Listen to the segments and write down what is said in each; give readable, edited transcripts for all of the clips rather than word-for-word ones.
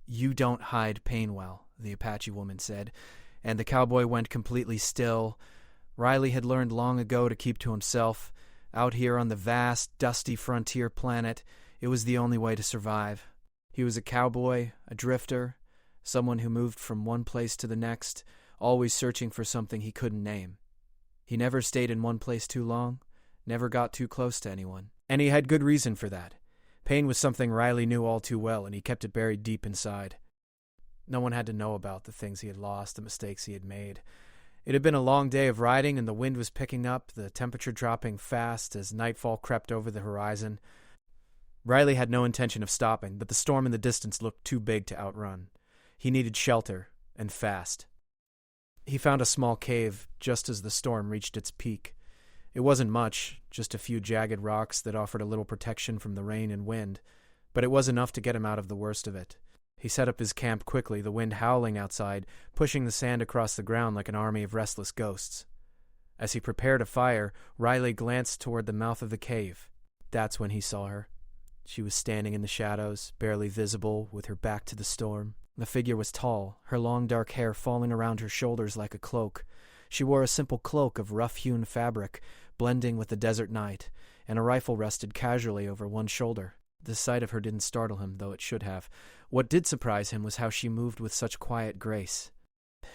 "You don't hide pain well," the Apache woman said, and the cowboy went completely still. Riley had learned long ago to keep to himself. Out here on the vast, dusty frontier planet, it was the only way to survive. He was a cowboy, a drifter, someone who moved from one place to the next, always searching for something he couldn't name. He never stayed in one place too long, never got too close to anyone. And he had good reason for that. Pain was something Riley knew all too well, and he kept it buried deep inside. No one had to know about the things he had lost, the mistakes he had made. It had been a long day of riding, and the wind was picking up, the temperature dropping fast as nightfall crept over the horizon. Riley had no intention of stopping, but the storm in the distance looked too big to outrun. He needed shelter, and fast. He found a small cave just as the storm reached its peak. It wasn't much, just a few jagged rocks that offered a little protection from the rain and wind, but it was enough to get him out of the worst of it. He set up his camp quickly, the wind howling outside, pushing the sand across the ground like an army of restless ghosts. As he prepared a fire, Riley glanced toward the mouth of the cave. That's when he saw her. She was standing in the shadows, barely visible, with her back to the storm. The figure was tall, her long dark hair falling around her shoulders like a cloak. She wore a simple cloak of rough-hewn fabric, blending with the desert night, and a rifle rested casually over one shoulder. The sight of her didn't startle him, though it should have. What did surprise him was how she moved with such quiet grace.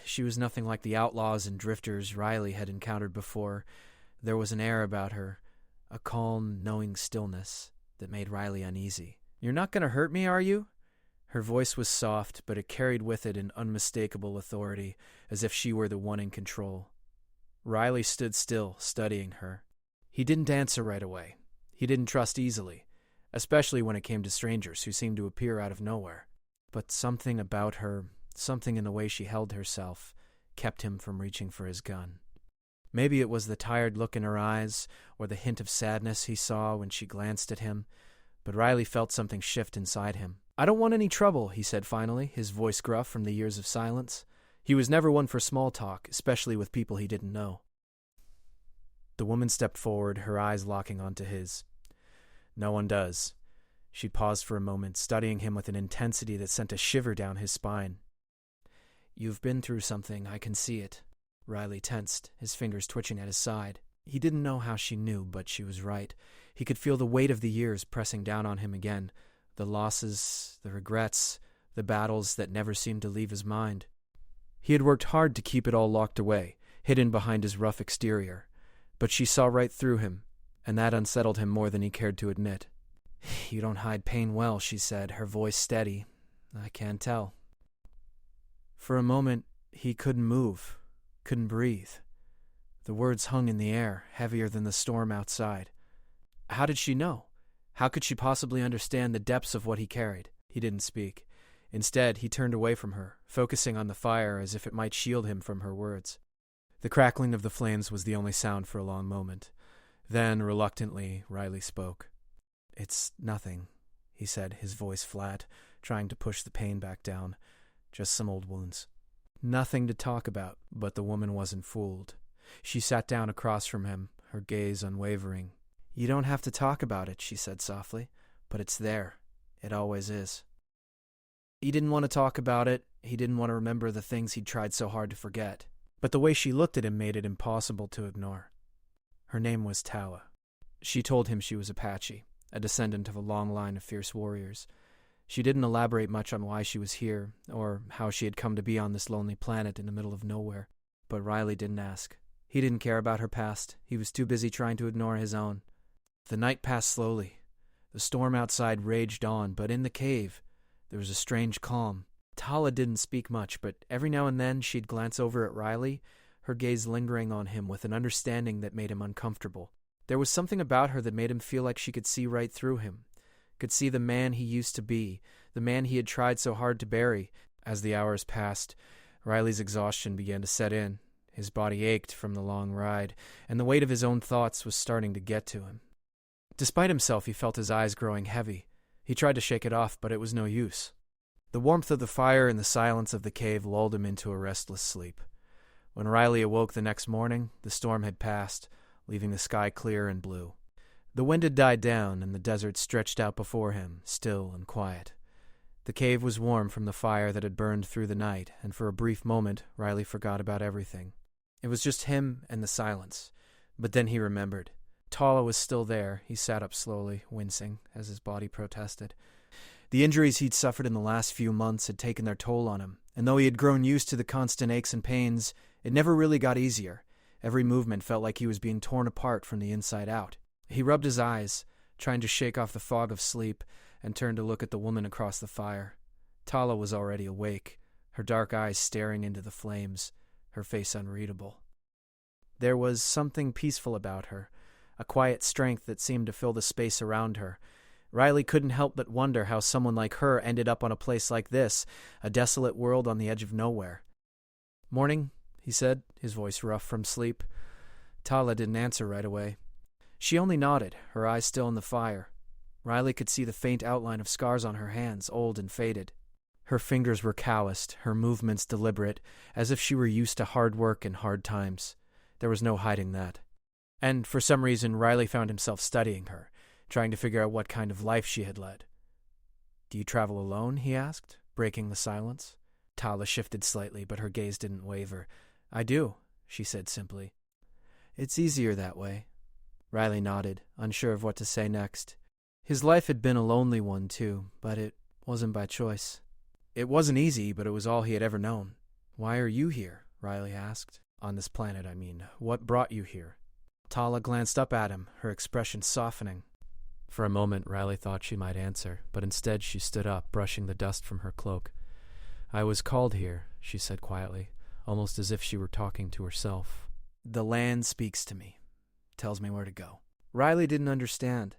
She was nothing like the outlaws and drifters Riley had encountered before. There was an air about her, a calm, knowing stillness that made Riley uneasy. "You're not going to hurt me, are you?" Her voice was soft, but it carried with it an unmistakable authority, as if she were the one in control. Riley stood still, studying her. He didn't answer right away. He didn't trust easily, especially when it came to strangers who seemed to appear out of nowhere. But something about her, something in the way she held herself, kept him from reaching for his gun. Maybe it was the tired look in her eyes, or the hint of sadness he saw when she glanced at him, but Riley felt something shift inside him. "I don't want any trouble," he said finally, his voice gruff from the years of silence. He was never one for small talk, especially with people he didn't know. The woman stepped forward, her eyes locking onto his. "No one does." She paused for a moment, studying him with an intensity that sent a shiver down his spine. "You've been through something, I can see it." Riley tensed, his fingers twitching at his side. He didn't know how she knew, but she was right. He could feel the weight of the years pressing down on him again, the losses, the regrets, the battles that never seemed to leave his mind. He had worked hard to keep it all locked away, hidden behind his rough exterior. But she saw right through him, and that unsettled him more than he cared to admit. "You don't hide pain well," she said, her voice steady. "I can't tell." For a moment, he couldn't move, couldn't breathe. The words hung in the air, heavier than the storm outside. How did she know? How could she possibly understand the depths of what he carried? He didn't speak. Instead, he turned away from her, focusing on the fire as if it might shield him from her words. The crackling of the flames was the only sound for a long moment. Then, reluctantly, Riley spoke. "It's nothing," he said, his voice flat, trying to push the pain back down. "Just some old wounds." Nothing to talk about, but the woman wasn't fooled. She sat down across from him, her gaze unwavering. "You don't have to talk about it," she said softly, "but it's there. It always is." He didn't want to talk about it. He didn't want to remember the things he'd tried so hard to forget. But the way she looked at him made it impossible to ignore. Her name was Tawa. She told him she was Apache, a descendant of a long line of fierce warriors. She didn't elaborate much on why she was here, or how she had come to be on this lonely planet in the middle of nowhere. But Riley didn't ask. He didn't care about her past. He was too busy trying to ignore his own. The night passed slowly. The storm outside raged on, but in the cave, there was a strange calm. Tala didn't speak much, but every now and then she'd glance over at Riley, her gaze lingering on him with an understanding that made him uncomfortable. There was something about her that made him feel like she could see right through him, could see the man he used to be, the man he had tried so hard to bury. As the hours passed, Riley's exhaustion began to set in. His body ached from the long ride, and the weight of his own thoughts was starting to get to him. Despite himself, he felt his eyes growing heavy. He tried to shake it off, but it was no use. The warmth of the fire and the silence of the cave lulled him into a restless sleep. When Riley awoke the next morning, the storm had passed, leaving the sky clear and blue. The wind had died down, and the desert stretched out before him, still and quiet. The The cave was warm from the fire that had burned through the night, and for a brief moment, Riley forgot about everything. It was just him and the silence. But then he remembered. Tala was still there. He sat up slowly, wincing, as his body protested. The injuries he'd suffered in the last few months had taken their toll on him, and though he had grown used to the constant aches and pains, it never really got easier. Every movement felt like he was being torn apart from the inside out. He rubbed his eyes, trying to shake off the fog of sleep, and turned to look at the woman across the fire. Tala was already awake, her dark eyes staring into the flames, her face unreadable. There was something peaceful about her, a quiet strength that seemed to fill the space around her. Riley couldn't help but wonder how someone like her ended up on a place like this, a desolate world on the edge of nowhere. "Morning," he said, his voice rough from sleep. Tala didn't answer right away. She only nodded, her eyes still in the fire. Riley could see the faint outline of scars on her hands, old and faded. Her fingers were calloused, her movements deliberate, as if she were used to hard work and hard times. There was no hiding that. And for some reason, Riley found himself studying her, trying to figure out what kind of life she had led. "Do you travel alone?" he asked, breaking the silence. Tala shifted slightly, but her gaze didn't waver. "I do," she said simply. "It's easier that way." Riley nodded, unsure of what to say next. His life had been a lonely one, too, but it wasn't by choice. It wasn't easy, but it was all he had ever known. "Why are you here?" Riley asked. "On this planet, I mean. What brought you here?" Tala glanced up at him, her expression softening. For a moment, Riley thought she might answer, but instead she stood up, brushing the dust from her cloak. "I was called here," she said quietly, almost as if she were talking to herself. "The land speaks to me, tells me where to go." Riley didn't understand.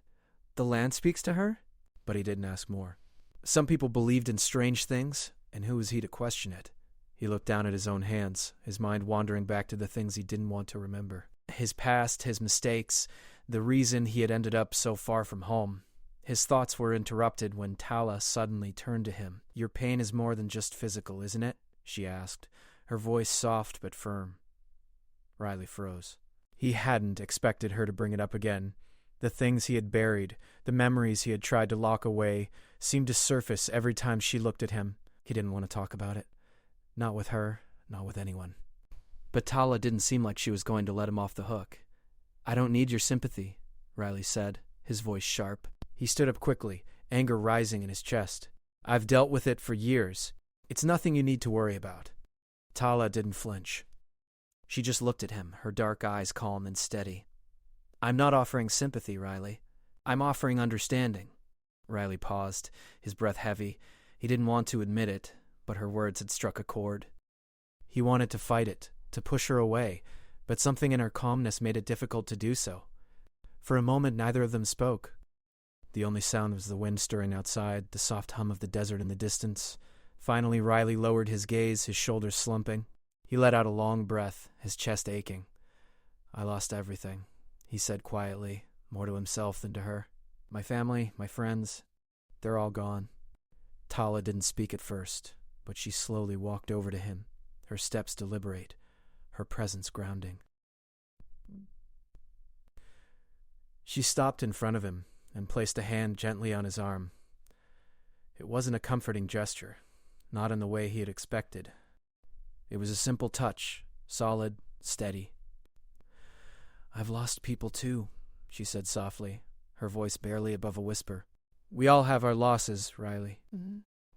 The land speaks to her? But he didn't ask more. Some people believed in strange things, and who was he to question it? He looked down at his own hands, his mind wandering back to the things he didn't want to remember. His past, his mistakes, the reason he had ended up so far from home. His thoughts were interrupted when Tala suddenly turned to him. "Your pain is more than just physical, isn't it?" she asked, her voice soft but firm. Riley froze. He hadn't expected her to bring it up again. The things he had buried, the memories he had tried to lock away, seemed to surface every time she looked at him. He didn't want to talk about it. Not with her, not with anyone. But Tala didn't seem like she was going to let him off the hook. "I don't need your sympathy," Riley said, his voice sharp. He stood up quickly, anger rising in his chest. "I've dealt with it for years. It's nothing you need to worry about." Tala didn't flinch. She just looked at him, her dark eyes calm and steady. "I'm not offering sympathy, Riley. I'm offering understanding." Riley paused, his breath heavy. He didn't want to admit it, but her words had struck a chord. He wanted to fight it, to push her away, but something in her calmness made it difficult to do so. For a moment, neither of them spoke. The only sound was the wind stirring outside, the soft hum of the desert in the distance. Finally, Riley lowered his gaze, his shoulders slumping. He let out a long breath, his chest aching. "I lost everything," he said quietly, more to himself than to her. "My family, my friends, they're all gone." Tala didn't speak at first, but she slowly walked over to him, her steps deliberate, her presence grounding. She stopped in front of him and placed a hand gently on his arm. It wasn't a comforting gesture, not in the way he had expected. It was a simple touch, solid, steady. "I've lost people too," she said softly, her voice barely above a whisper. "We all have our losses, Riley,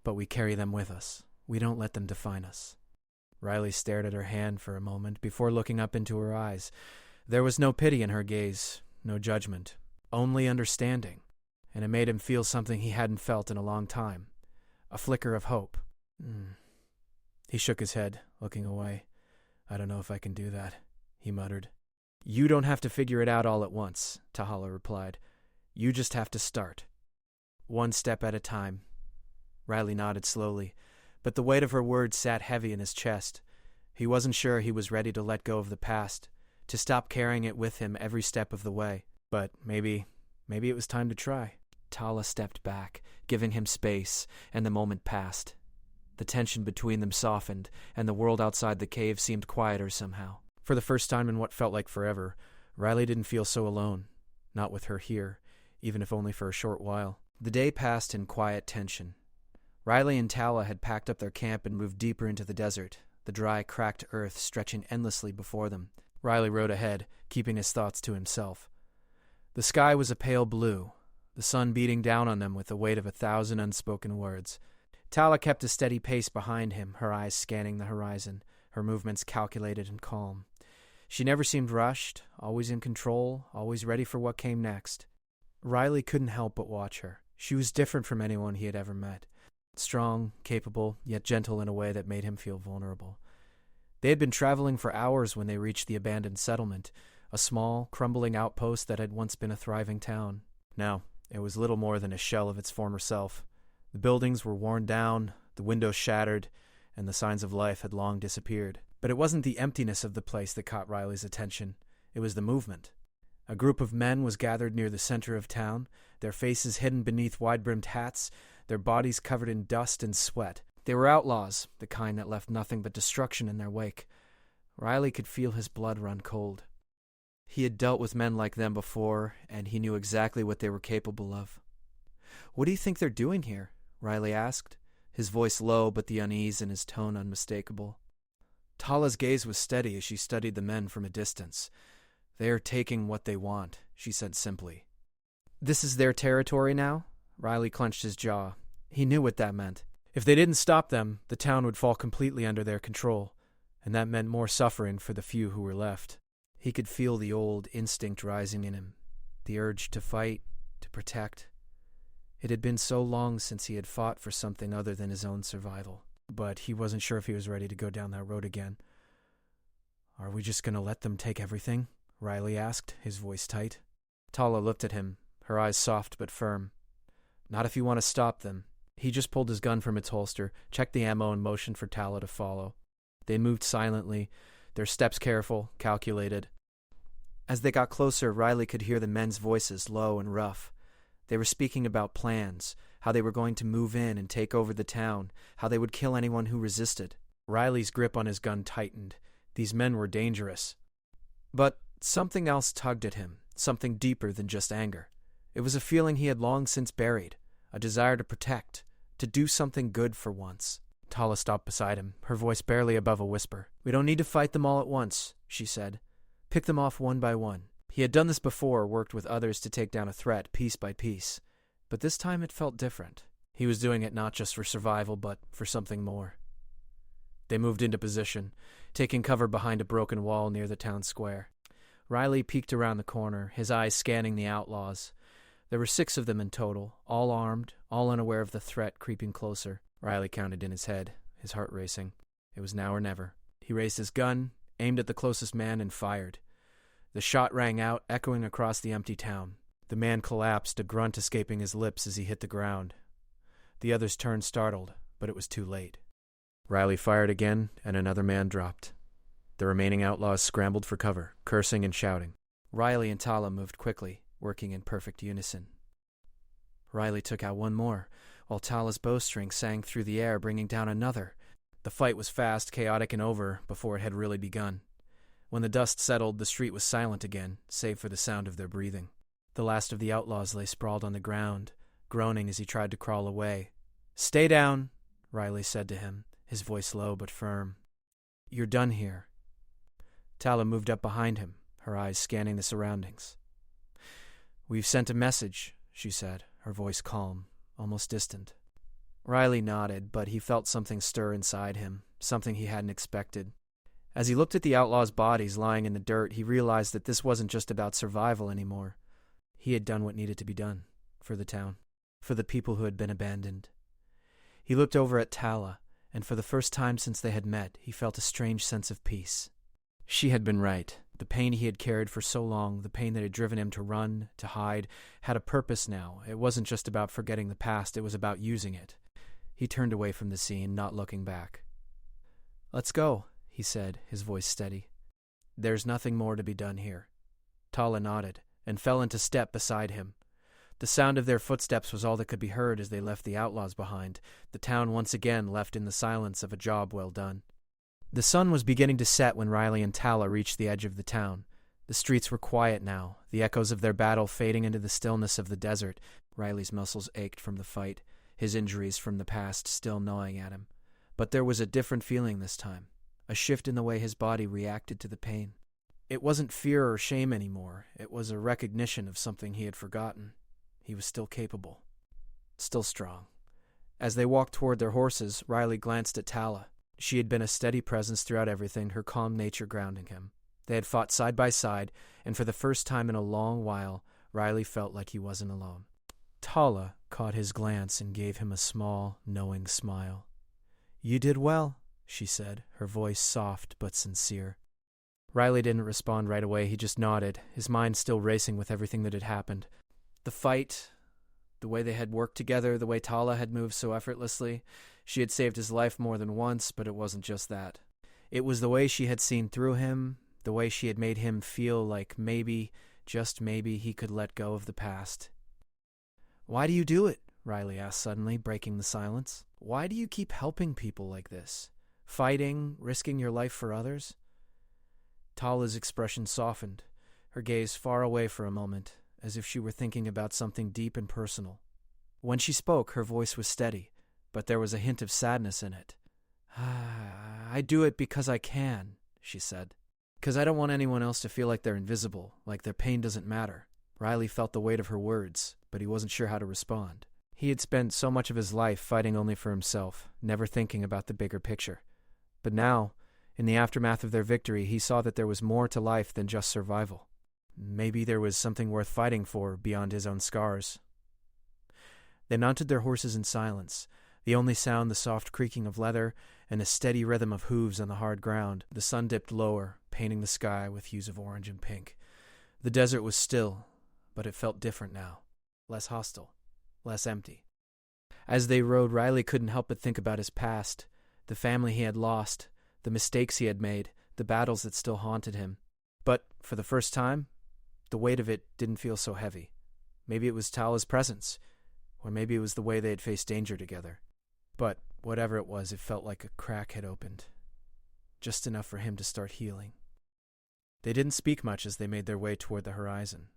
but we carry them with us. We don't let them define us." Riley stared at her hand for a moment before looking up into her eyes. There was no pity in her gaze, no judgment, only understanding, and it made him feel something he hadn't felt in a long time, a flicker of hope. He shook his head, looking away. "I don't know if I can do that," he muttered. "You don't have to figure it out all at once," Tahala replied. "You just have to start. One step at a time." Riley nodded slowly, but the weight of her words sat heavy in his chest. He wasn't sure he was ready to let go of the past, to stop carrying it with him every step of the way. But maybe it was time to try. Tala stepped back, giving him space, and the moment passed. The tension between them softened, and the world outside the cave seemed quieter somehow. For the first time in what felt like forever, Riley didn't feel so alone, not with her here, even if only for a short while. The day passed in quiet tension. Riley and Tala had packed up their camp and moved deeper into the desert, the dry, cracked earth stretching endlessly before them. Riley rode ahead, keeping his thoughts to himself. The sky was a pale blue, the sun beating down on them with the weight of 1,000 unspoken words. Tala kept a steady pace behind him, her eyes scanning the horizon, her movements calculated and calm. She never seemed rushed, always in control, always ready for what came next. Riley couldn't help but watch her. She was different from anyone he had ever met. Strong, capable, yet gentle in a way that made him feel vulnerable. They had been traveling for hours when they reached the abandoned settlement, a small, crumbling outpost that had once been a thriving town. Now, it was little more than a shell of its former self. The buildings were worn down, the windows shattered, and the signs of life had long disappeared. But it wasn't the emptiness of the place that caught Riley's attention. It was the movement. A group of men was gathered near the center of town, their faces hidden beneath wide-brimmed hats, their bodies covered in dust and sweat. They were outlaws, the kind that left nothing but destruction in their wake. Riley could feel his blood run cold. He had dealt with men like them before, and he knew exactly what they were capable of. "What do you think they're doing here?" Riley asked, his voice low but the unease in his tone unmistakable. Tala's gaze was steady as she studied the men from a distance. "They are taking what they want," she said simply. "This is their territory now?" Riley clenched his jaw. He knew what that meant. If they didn't stop them, the town would fall completely under their control, and that meant more suffering for the few who were left. He could feel the old instinct rising in him, the urge to fight, to protect. It had been so long since he had fought for something other than his own survival, but he wasn't sure if he was ready to go down that road again. "Are we just going to let them take everything?" Riley asked, his voice tight. Tala looked at him, her eyes soft but firm. "Not if you want to stop them." He just pulled his gun from its holster, checked the ammo, and motioned for Tala to follow. They moved silently, their steps careful, calculated. As they got closer, Riley could hear the men's voices, low and rough. They were speaking about plans, how they were going to move in and take over the town, how they would kill anyone who resisted. Riley's grip on his gun tightened. These men were dangerous. But something else tugged at him, something deeper than just anger. It was a feeling he had long since buried, a desire to protect, to do something good for once. Tala stopped beside him, her voice barely above a whisper. "We don't need to fight them all at once," she said. "Pick them off one by one." He had done this before, worked with others to take down a threat piece by piece. But this time it felt different. He was doing it not just for survival, but for something more. They moved into position, taking cover behind a broken wall near the town square. Riley peeked around the corner, his eyes scanning the outlaws. There were 6 of them in total, all armed, all unaware of the threat creeping closer. Riley counted in his head, his heart racing. It was now or never. He raised his gun, aimed at the closest man, and fired. The shot rang out, echoing across the empty town. The man collapsed, a grunt escaping his lips as he hit the ground. The others turned startled, but it was too late. Riley fired again, and another man dropped. The remaining outlaws scrambled for cover, cursing and shouting. Riley and Tala moved quickly, working in perfect unison. Riley took out one more, while Tala's bowstring sang through the air, bringing down another. The fight was fast, chaotic, and over before it had really begun. When the dust settled, the street was silent again, save for the sound of their breathing. The last of the outlaws lay sprawled on the ground, groaning as he tried to crawl away. "Stay down," Riley said to him, his voice low but firm. "You're done here." Tala moved up behind him, her eyes scanning the surroundings. "We've sent a message," she said, her voice calm, almost distant. Riley nodded, but he felt something stir inside him, something he hadn't expected. As he looked at the outlaws' bodies lying in the dirt, he realized that this wasn't just about survival anymore. He had done what needed to be done, for the town, for the people who had been abandoned. He looked over at Tala, and for the first time since they had met, he felt a strange sense of peace. She had been right. The pain he had carried for so long, the pain that had driven him to run, to hide, had a purpose now. It wasn't just about forgetting the past, it was about using it. He turned away from the scene, not looking back. "Let's go," he said, his voice steady. "There's nothing more to be done here." Tala nodded, and fell into step beside him. The sound of their footsteps was all that could be heard as they left the outlaws behind, the town once again left in the silence of a job well done. The sun was beginning to set when Riley and Tala reached the edge of the town. The streets were quiet now, the echoes of their battle fading into the stillness of the desert. Riley's muscles ached from the fight. his injuries from the past still gnawing at him. But there was a different feeling this time, a shift in the way his body reacted to the pain. It wasn't fear or shame anymore. It was a recognition of something he had forgotten. He was still capable, still strong. As they walked toward their horses, Riley glanced at Tala. She had been a steady presence throughout everything, her calm nature grounding him. They had fought side by side, and for the first time in a long while, Riley felt like he wasn't alone. Tala caught his glance and gave him a small, knowing smile. "You did well," she said, her voice soft but sincere. Riley didn't respond right away. He just nodded, his mind still racing with everything that had happened. The fight, the way they had worked together, the way Tala had moved so effortlessly. She had saved his life more than once, but it wasn't just that. It was the way she had seen through him, the way she had made him feel like maybe, just maybe, he could let go of the past. "Why do you do it?" Riley asked suddenly, breaking the silence. "Why do you keep helping people like this? Fighting, risking your life for others?" Tala's expression softened, her gaze far away for a moment, as if she were thinking about something deep and personal. When she spoke, her voice was steady, but there was a hint of sadness in it. "I do it because I can," she said. "Because I don't want anyone else to feel like they're invisible, like their pain doesn't matter." Riley felt the weight of her words, but he wasn't sure how to respond. He had spent so much of his life fighting only for himself, never thinking about the bigger picture. But now, in the aftermath of their victory, he saw that there was more to life than just survival. Maybe there was something worth fighting for beyond his own scars. They mounted their horses in silence, the only sound the soft creaking of leather and a steady rhythm of hooves on the hard ground. The sun dipped lower, painting the sky with hues of orange and pink. The desert was still, but it felt different now, less hostile, less empty. As they rode, Riley couldn't help but think about his past, the family he had lost, the mistakes he had made, the battles that still haunted him. But, for the first time, the weight of it didn't feel so heavy. Maybe it was Tala's presence, or maybe it was the way they had faced danger together. But, whatever it was, it felt like a crack had opened, just enough for him to start healing. They didn't speak much as they made their way toward the horizon.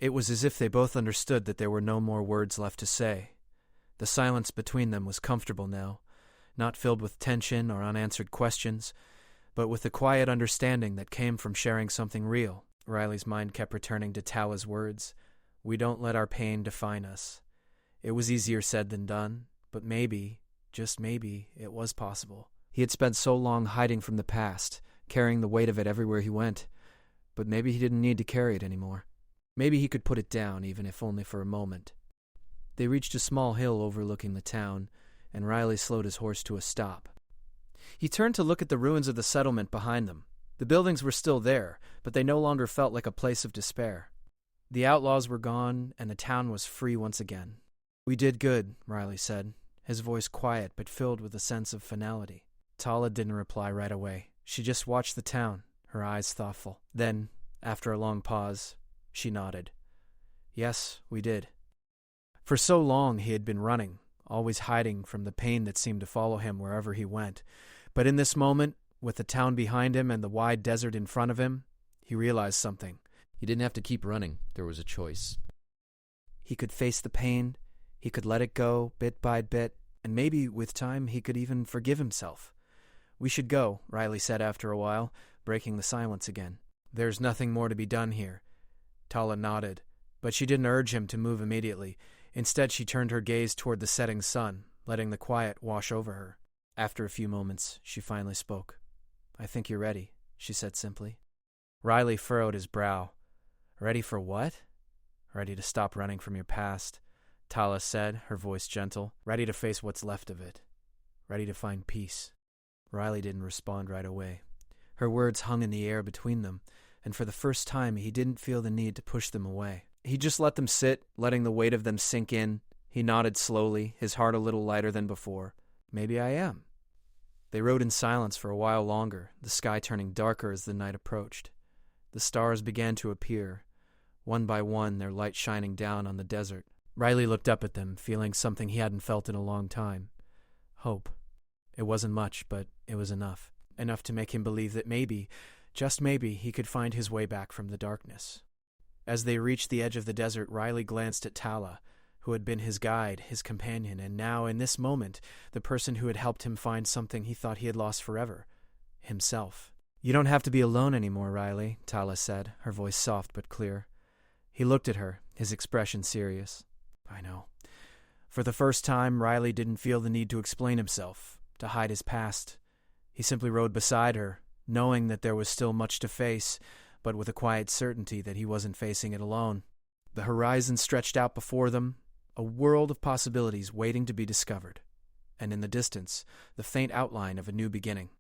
It was as if they both understood that there were no more words left to say. The silence between them was comfortable now, not filled with tension or unanswered questions, but with the quiet understanding that came from sharing something real. Riley's mind kept returning to Tala's words. "We don't let our pain define us." It was easier said than done, but maybe, just maybe, it was possible. He had spent so long hiding from the past, carrying the weight of it everywhere he went, but maybe he didn't need to carry it anymore. Maybe he could put it down, even if only for a moment. They reached a small hill overlooking the town, and Riley slowed his horse to a stop. He turned to look at the ruins of the settlement behind them. The buildings were still there, but they no longer felt like a place of despair. The outlaws were gone, and the town was free once again. "We did good," Riley said, his voice quiet but filled with a sense of finality. Tala didn't reply right away. She just watched the town, her eyes thoughtful. Then, after a long pause, she nodded. "Yes, we did." For so long he had been running, always hiding from the pain that seemed to follow him wherever he went. But in this moment, with the town behind him and the wide desert in front of him, he realized something. He didn't have to keep running. There was a choice. He could face the pain, he could let it go bit by bit, and maybe, with time, he could even forgive himself. "We should go," Riley said after a while, breaking the silence again. "There's nothing more to be done here." Tala nodded, but she didn't urge him to move immediately. Instead, she turned her gaze toward the setting sun, letting the quiet wash over her. After a few moments, she finally spoke. "I think you're ready," she said simply. Riley furrowed his brow. "Ready for what?" "Ready to stop running from your past," Tala said, her voice gentle. "Ready to face what's left of it. Ready to find peace." Riley didn't respond right away. Her words hung in the air between them, and for the first time he didn't feel the need to push them away. He just let them sit, letting the weight of them sink in. He nodded slowly, his heart a little lighter than before. "Maybe I am." They rode in silence for a while longer, the sky turning darker as the night approached. The stars began to appear, one by one, their light shining down on the desert. Riley looked up at them, feeling something he hadn't felt in a long time. Hope. It wasn't much, but it was enough. Enough to make him believe that maybe, just maybe, he could find his way back from the darkness. As they reached the edge of the desert, Riley glanced at Tala, who had been his guide, his companion, and now, in this moment, the person who had helped him find something he thought he had lost forever, himself. "You don't have to be alone anymore, Riley," Tala said, her voice soft but clear. He looked at her, his expression serious. "I know." For the first time, Riley didn't feel the need to explain himself, to hide his past. He simply rode beside her, knowing that there was still much to face, but with a quiet certainty that he wasn't facing it alone. The horizon stretched out before them, a world of possibilities waiting to be discovered, and in the distance, the faint outline of a new beginning.